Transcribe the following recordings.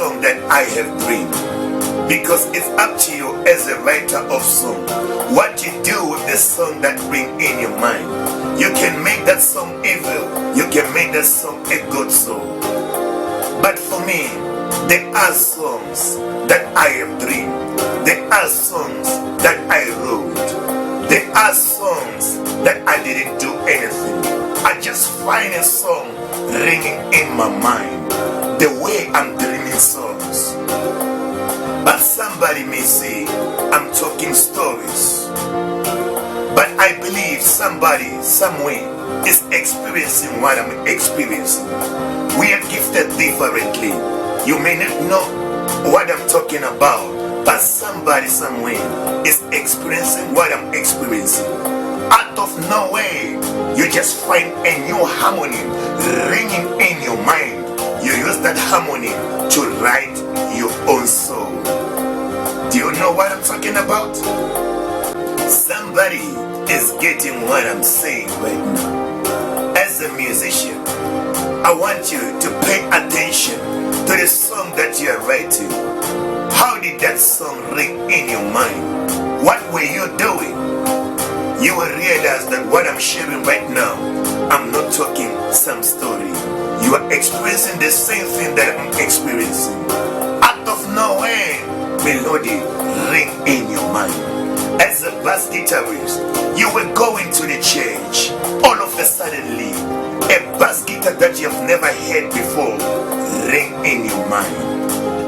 song that I have dreamed. Because it's up to you as a writer of song. What you do with the song that bring in your mind. You can make that song evil. You can make that song a good song. But for me, there are songs that I have dreamed. There are songs that I wrote. There are songs that I didn't do anything. I just find a song ringing in my mind. The way I'm dreaming songs. But somebody may say I'm talking stories. But I believe somebody, somewhere, is experiencing what I'm experiencing. We are gifted differently. You may not know what I'm talking about, but somebody somewhere is experiencing what I'm experiencing. Out of nowhere, you just find a new harmony ringing in your mind. You use that harmony to write your own song. Do you know what I'm talking about? Somebody is getting what I'm saying right now. As a musician, I want you to pay attention to the song that you are writing. How did that song ring in your mind? What were you doing? You will realize that what I'm sharing right now, I'm not talking some story. You are experiencing the same thing that I'm experiencing. Out of nowhere, melody ring in your mind. As a bass guitarist, you were going to the church. All of a suddenly, a bass guitar that you have never heard before ring in your mind.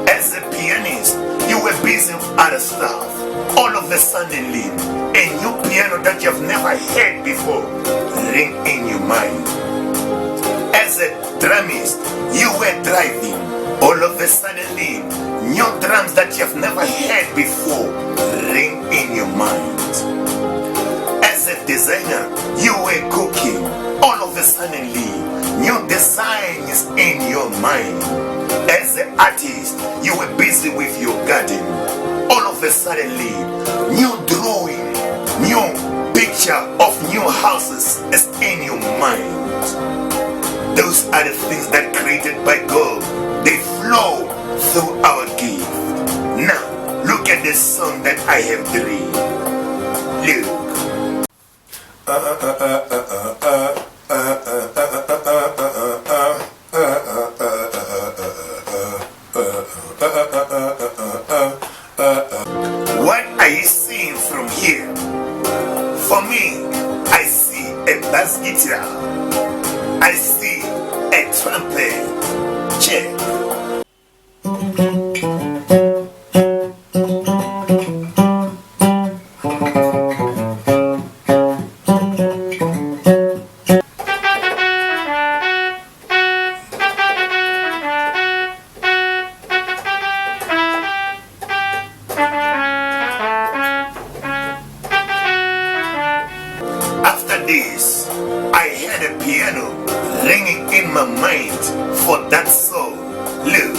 As a pianist, you were busy with other stuff. All of a suddenly, a new piano that you have never heard before ring in your mind. As a drumist, you were driving. All of a suddenly, new drums that you have never heard before ring in your mind. As a designer, you were cooking. All of a suddenly, new design is in your mind. As an artist, you were busy with your garden. All of a suddenly, new drawing, new picture of new houses is in your mind. Those are the things that created by God. They flow through our gift. Now, look at this song that I have dreamed. Look. What are you seeing from here? For me, I see a bass guitar. I see a trumpet. Check. After this, I heard a piano ringing in my mind for that song. Look.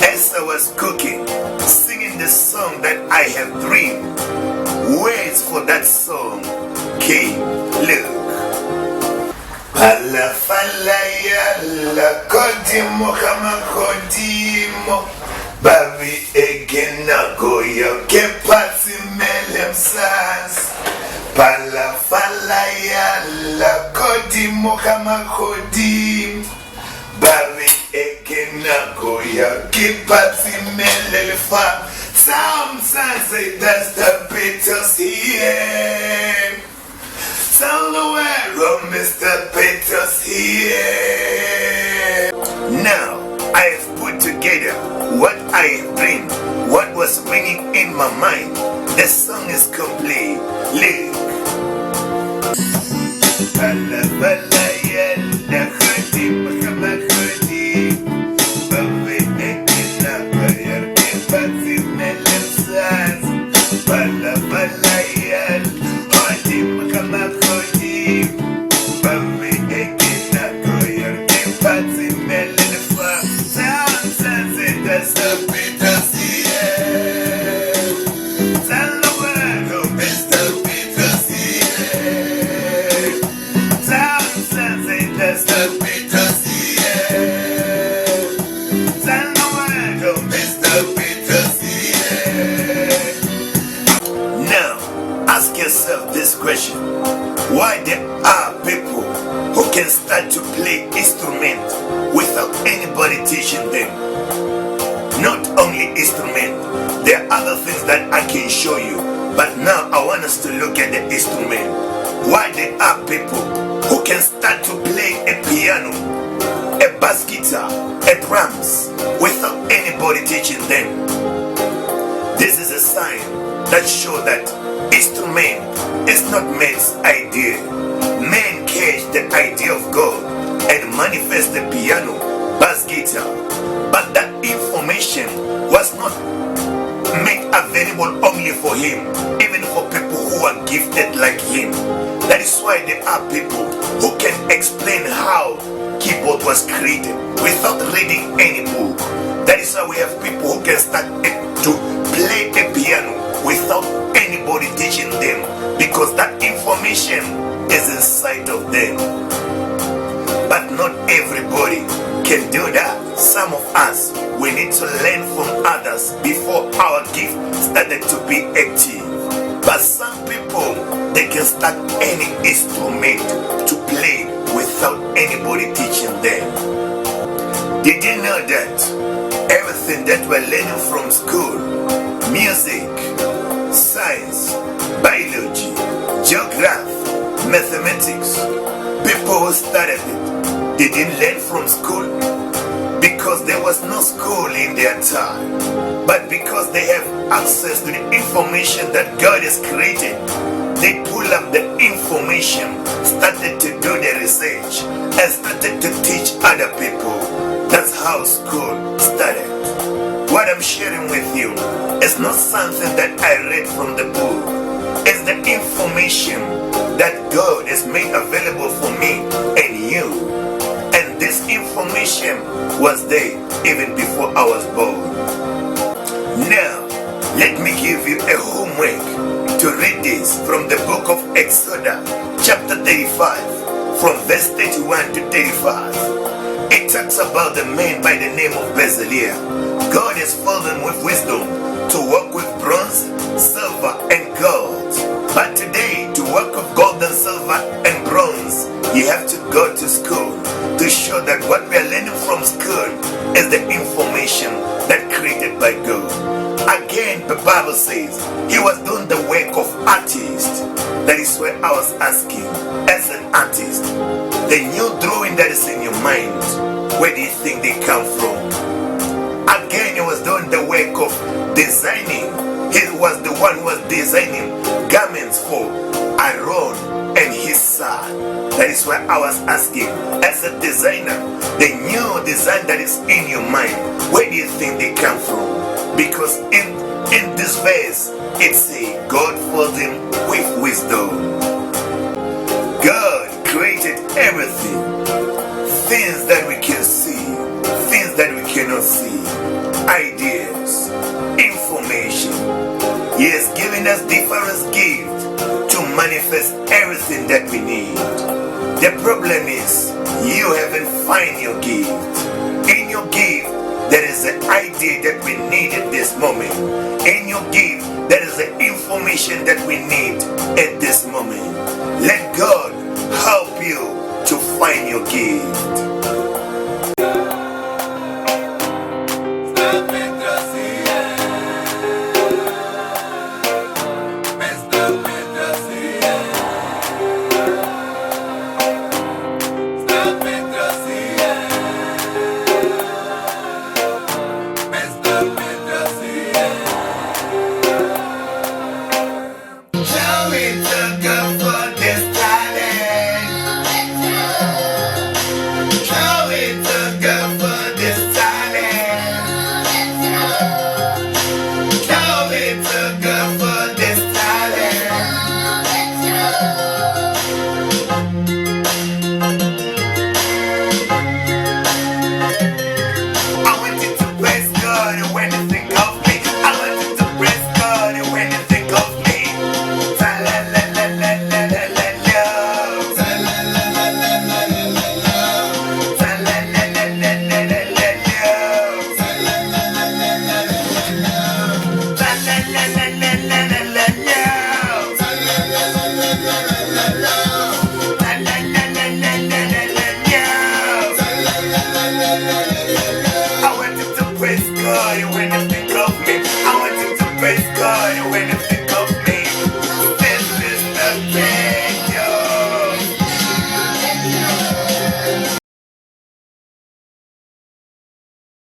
As I was cooking, singing the song that I have dreamed, words for that song came. Look. Fala fala yalla kodimo kama kodimo babi egena goyo ke pati melem sans. Fala fala yalla kodimo kama kodim babi egena goyo ke pati melem fa. Sometimes say that's the Beatles here. Tell the world, Mr. Peters here. Now, I have put together what I have dreamed, what was ringing in my mind. The song is complete. Look. Bala bala yalla khadim kama khadim bawe ekina bayar ke pati melem sans. Bala bala yalla khadim kama khadim bawe ekina bayar ke pati melem sans. Sounds as it does the beat us here. question. Why there are people who can start to play instrument without anybody teaching them? Not only instrument, there are other things that I can show you, but now I want us to look at the instrument. Why there are people who can start to play a piano, a bass guitar, a drums without anybody teaching them? This is a sign that shows that instrument is not man's idea. Man catch the idea of God and manifest the piano, bass guitar, but that information was not made available only for him, even for people who are gifted like him. That is why there are people who can explain how keyboard was created without reading any book. That is why we have people who can start to play a piano without anybody teaching them, because that information is inside of them. But not everybody can do that. Some of us, we need to learn from others before our gift started to be active. But some people, they can start any instrument to play without anybody teaching them. Did you know that everything that we're learning from school, music, science, biology, geography, mathematics, people who studied it, they didn't learn from school because there was no school in their time, but because they have access to the information that God has created, they pull up the information, started to do the research, and started to teach other people. That's how school started. What I'm sharing with you is not something that I read from the book. It's the information that God has made available for me and you. And this information was there even before I was born. Now, let me give you a homework to read this from the book of Exodus, chapter 35, from verse 31 to 35. It talks about the man by the name of Bezalel. God has filled him with wisdom to work with bronze, silver, and gold. But today, to work with gold and silver and bronze, you have to go to school to show that what we are learning from school is the information that created by God. Again, the Bible says he was doing the work of artist. That is where I was asking, as an artist, the new drawing that is in your mind, where do you think they come from? Again, he was doing the work of designing. He was the one who was designing garments for Aaron and his son. That is why I was asking, as a designer, the new design that is in your mind, where do you think they come from? Because in this verse, it says God filled him with wisdom. God created everything, things that we can see, things that we cannot see, ideas, information. He has given us different gifts to manifest everything that we need. The problem is you haven't found your gift. In your gift, there is an idea that we need at this moment. In your gift, there is the information that we need at this moment. Let God help you to find your gift. Tell me.